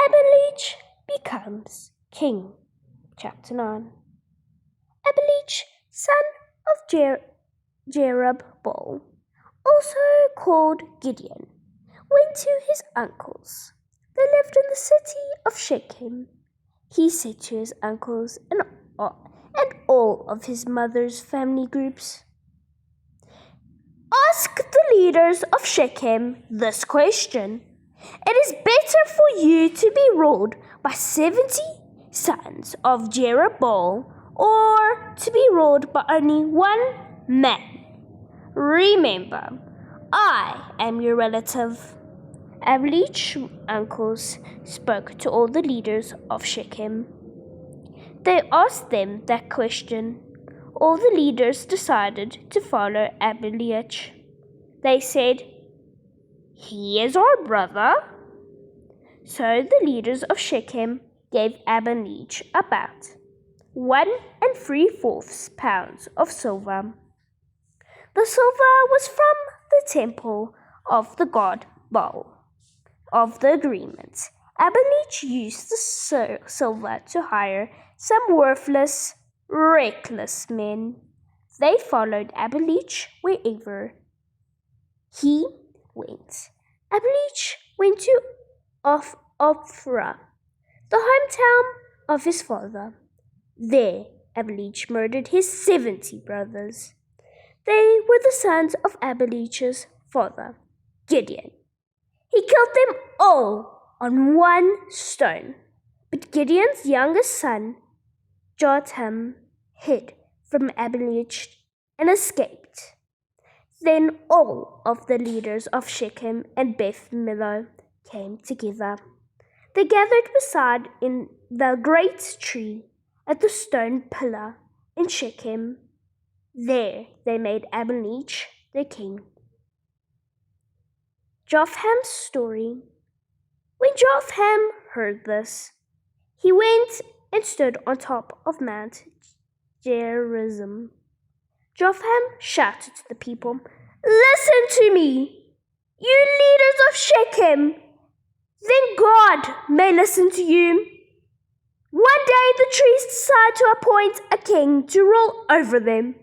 Abimelech becomes king. Chapter 9. Abimelech, son of Jerubbaal, also called Gideon, went to his uncles. They lived in the city of Shechem. He said to his uncles and all of his mother's family groups, "Ask the leaders of Shechem this question. It is better for you to be ruled by 70 sons of Jerubbaal or to be ruled by only one man. Remember, I am your relative." Abimelech's uncles spoke to all the leaders of Shechem. They asked them that question. All the leaders decided to follow Abimelech. They said, "He is our brother." So the leaders of Shechem gave Abimelech about 1 3/4 pounds of silver. The silver was from the temple of the god Baal. Of the agreement, Abimelech used the silver to hire some worthless, reckless men. They followed Abimelech wherever he went. Abimelech went to Ophrah, the hometown of his father. There, Abimelech murdered his 70 brothers. They were the sons of Abimelech's father, Gideon. He killed them all on one stone. But Gideon's youngest son, Jotham, hid from Abimelech and escaped. Then all of the leaders of Shechem and Beth Millo came together. They gathered beside in the great tree at the stone pillar in Shechem. There they made Abimelech their king. Jotham's story. When Jotham heard this, he went and stood on top of Mount Gerizim. Jotham shouted to the people, "Listen to me, you leaders of Shechem. Then God may listen to you. One day the trees decide to appoint a king to rule over them.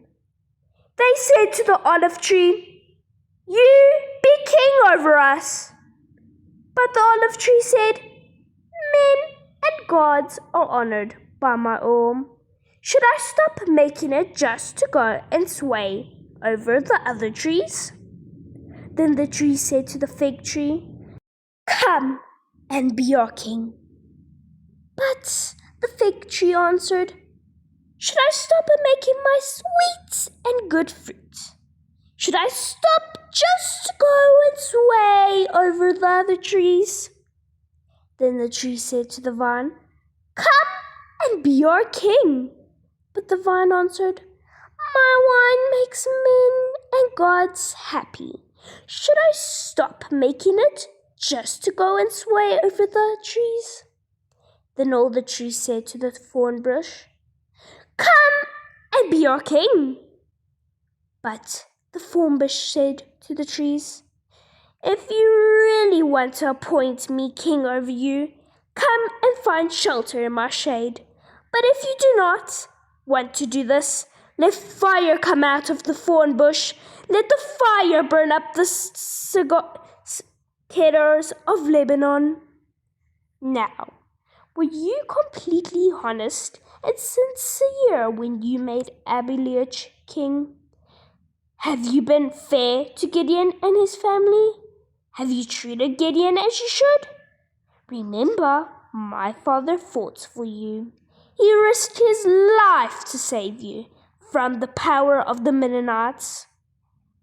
They said to the olive tree, 'You be king over us.' But the olive tree said, 'Men and gods are honored by my arm. Should I stop making it just to go and sway over the other trees?' Then the tree said to the fig tree, 'Come and be our king.' But the fig tree answered, 'Should I stop making my sweet and good fruit? Should I stop just to go and sway over the other trees?' Then the tree said to the vine, 'Come and be our king.' But the vine answered, 'My wine makes men and gods happy. Should I stop making it just to go and sway over the trees?' Then all the trees said to the thorn bush, 'Come and be our king.' But the thorn bush said to the trees, 'If you really want to appoint me king over you, come and find shelter in my shade. But if you do not want to do this, let fire come out of the thorn bush. Let the fire burn up the cedars of Lebanon.' Now, were you completely honest and sincere when you made Abimelech king? Have you been fair to Gideon and his family? Have you treated Gideon as you should? Remember, my father fought for you. He risked his life to save you from the power of the Midianites.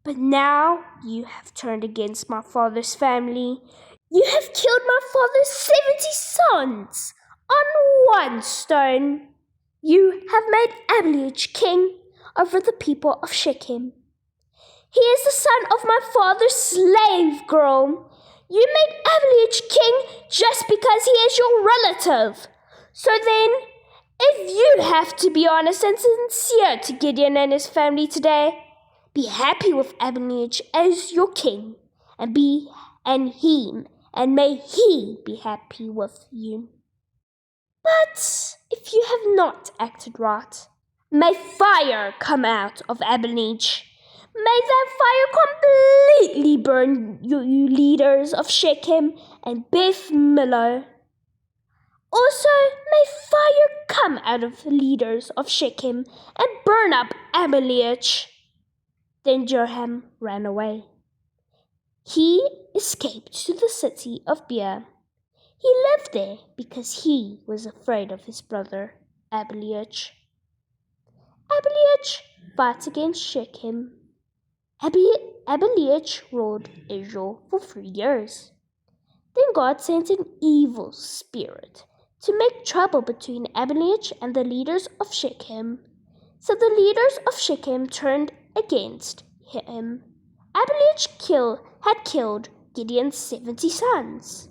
But now you have turned against my father's family. You have killed my father's 70 sons on one stone. You have made Abimelech king over the people of Shechem. He is the son of my father's slave girl. You made Abimelech king just because he is your relative. So then, if you have to be honest and sincere to Gideon and his family today, be happy with Abimelech as your king, and him and may he be happy with you. But if you have not acted right, may fire come out of Abelage. May that fire completely burn you leaders of Shechem and Beth Millo. Also, may fire come out of the leaders of Shechem and burn up Amalek. Then Jehoram ran away. He escaped to the city of Beer. He lived there because he was afraid of his brother Abimelech. Abimelech fought against Shechem. Abimelech ruled Israel for 3 years. Then God sent an evil spirit to make trouble between Abimelech and the leaders of Shechem. So the leaders of Shechem turned against him. Abimelech had killed Gideon's 70 sons.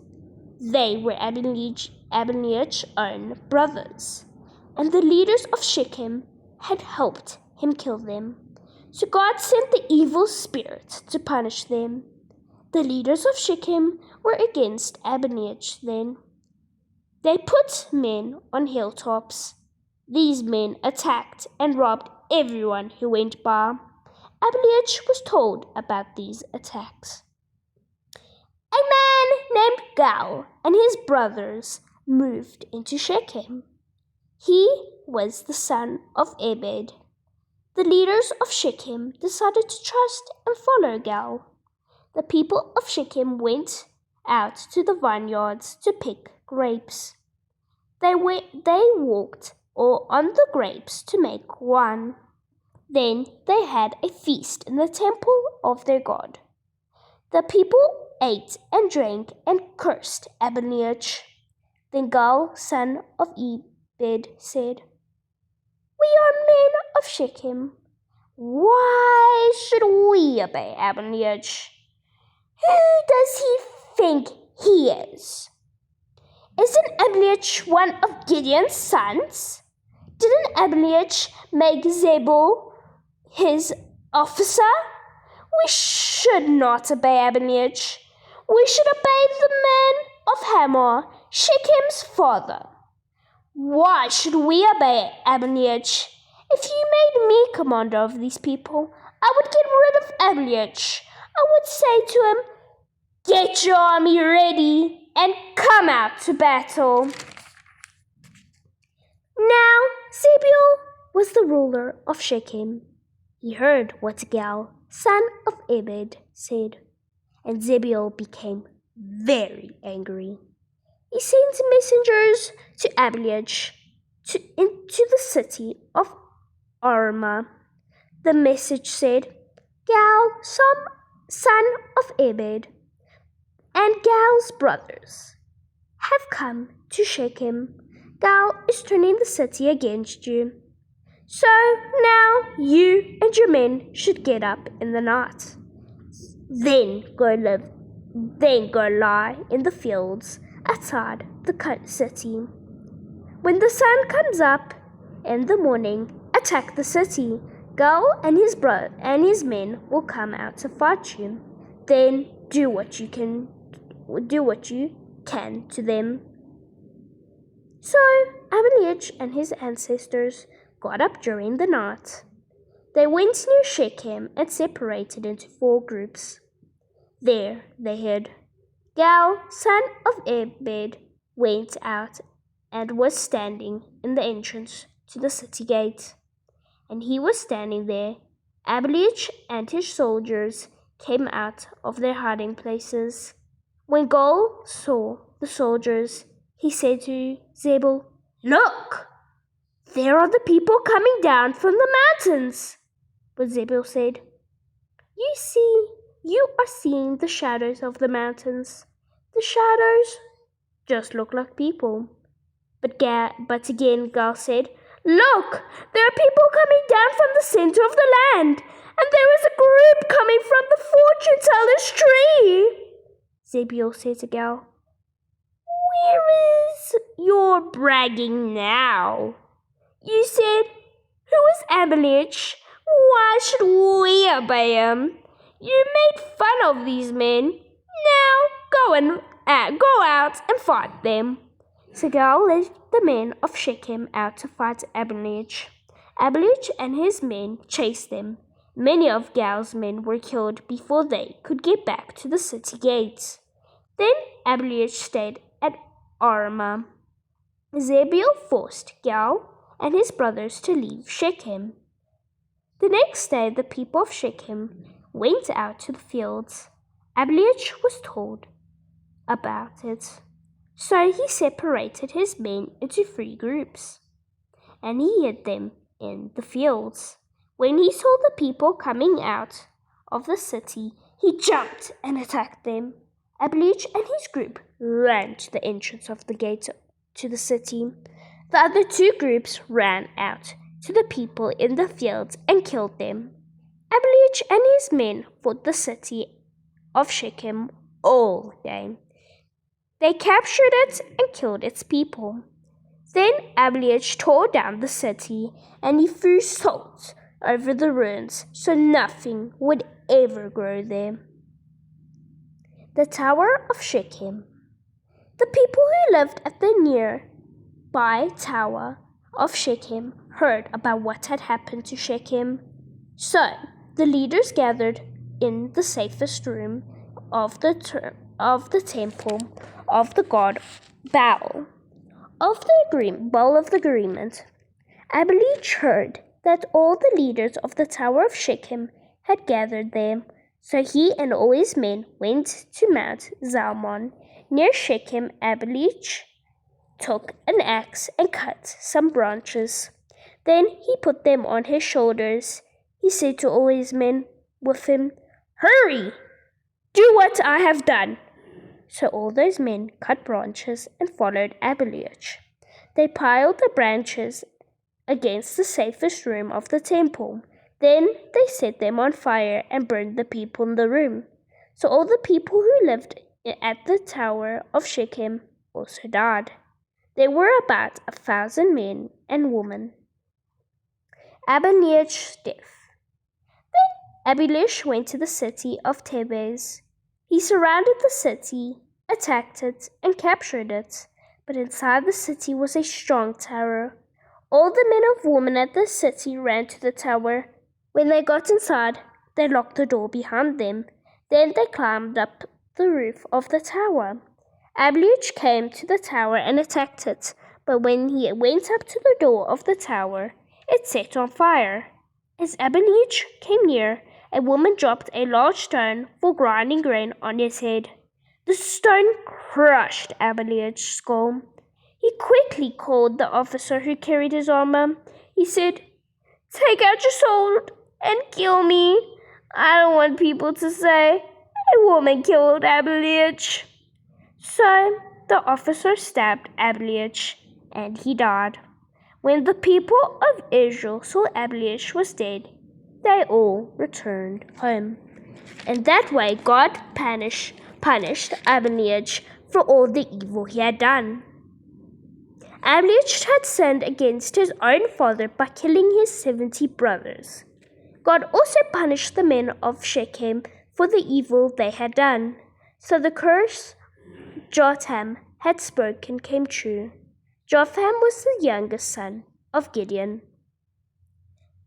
They were Abimelech's own brothers, and the leaders of Shechem had helped him kill them. So God sent the evil spirit to punish them. The leaders of Shechem were against Abimelech then. They put men on hilltops. These men attacked and robbed everyone who went by. Abimelech was told about these attacks. A man named Gal and his brothers moved into Shechem. He was the son of Ebed. The leaders of Shechem decided to trust and follow Gal. The people of Shechem went out to the vineyards to pick grapes. They walked on the grapes to make wine. Then they had a feast in the temple of their God. The people ate and drank and cursed Abimelech. Then Gal, son of Ebed, said, "We are men of Shechem. Why should we obey Abimelech? Who does he think he is? Isn't Abimelech one of Gideon's sons? Didn't Abimelech make Zebul his officer? We should not obey Abimelech. We should obey the man of Hamor, Shechem's father. Why should we obey Abimelech? If you made me commander of these people, I would get rid of Abimelech. I would say to him, 'Get your army ready and come out to battle.'" Now Zebul was the ruler of Shechem. He heard what Gal, son of Ebed, said, and Zebul became very angry. He sent messengers to Abimelech into the city of Armah. The message said, "Gal, son of Ebed, and Gal's brothers have come to Shechem. Gal is turning the city against you. So now you and your men should get up in the night. Then go lie in the fields outside the city. When the sun comes up in the morning, attack the city. Gal and his men will come out to fight you. Then do what you can to them." So Abimelech and his ancestors got up during the night. They went near Shechem and separated into 4 groups. There they hid. Gal, son of Ebed, went out and was standing in the entrance to the city gate. And he was standing there. Abimelech and his soldiers came out of their hiding places. When Gal saw the soldiers, he said to Zebul, "Look! There are the people coming down from the mountains." But Zebul said, You are seeing the shadows of the mountains. The shadows just look like people." But again Gal said, "Look, there are people coming down from the center of the land, and there is a group coming from the fortune teller's tree." Zebul said to Gal, "Where is your bragging now? You said, 'Who is Abimelech? Why should we obey him?' You made fun of these men. Now go out and fight them. So Gaal led the men of Shechem out to fight Abimelech. Abimelech and his men chased them. Many of Gaal's men were killed before they could get back to the city gates. Then Abimelech stayed at Armah. Zebul forced Gaal and his brothers to leave Shechem. The next day the people of Shechem went out to the fields. Abimelech was told about it. So he separated his men into 3 groups, and he hid them in the fields. When he saw the people coming out of the city, he jumped and attacked them. Abimelech and his group ran to the entrance of the gate to the city. The other 2 groups ran out to the people in the fields and killed them. Abimelech and his men fought the city of Shechem all day. They captured it and killed its people. Then Abimelech tore down the city, and he threw salt over the ruins so nothing would ever grow there. The Tower of Shechem. The people who lived at the nearby Tower of Shechem heard about what had happened to Shechem. So the leaders gathered in the safest room of the temple of the god Baal of the agreement. Abimelech heard that all the leaders of the Tower of Shechem had gathered there. So he and all his men went to Mount Zalmon near Shechem. Abimelech took an axe and cut some branches. Then he put them on his shoulders. He said to all his men with him, "Hurry! Do what I have done." So all those men cut branches and followed Abimelech. They piled the branches against the safest room of the temple. Then they set them on fire and burned the people in the room. So all the people who lived at the Tower of Shechem also died. There were about 1,000 men and women. Abimelech's death. Then Abimelech went to the city of Thebez. He surrounded the city, attacked it, and captured it. But inside the city was a strong tower. All the men and women at the city ran to the tower. When they got inside, they locked the door behind them. Then they climbed up the roof of the tower. Abimelech came to the tower and attacked it. But when he went up to the door of the tower, it set on fire. As Abimelech came near, a woman dropped a large stone for grinding grain on his head. The stone crushed Abimelech's skull. He quickly called the officer who carried his armor. He said, "Take out your sword and kill me. I don't want people to say, 'A woman killed Abimelech.'" So the officer stabbed Abimelech, and he died. When the people of Israel saw Abimelech was dead, they all returned home. And that way God punished Abimelech for all the evil he had done. Abimelech had sinned against his own father by killing his 70 brothers. God also punished the men of Shechem for the evil they had done. So the curse Jotham had spoken came true. Jotham was the youngest son of Gideon.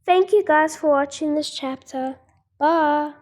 Thank you guys for watching this chapter. Bye.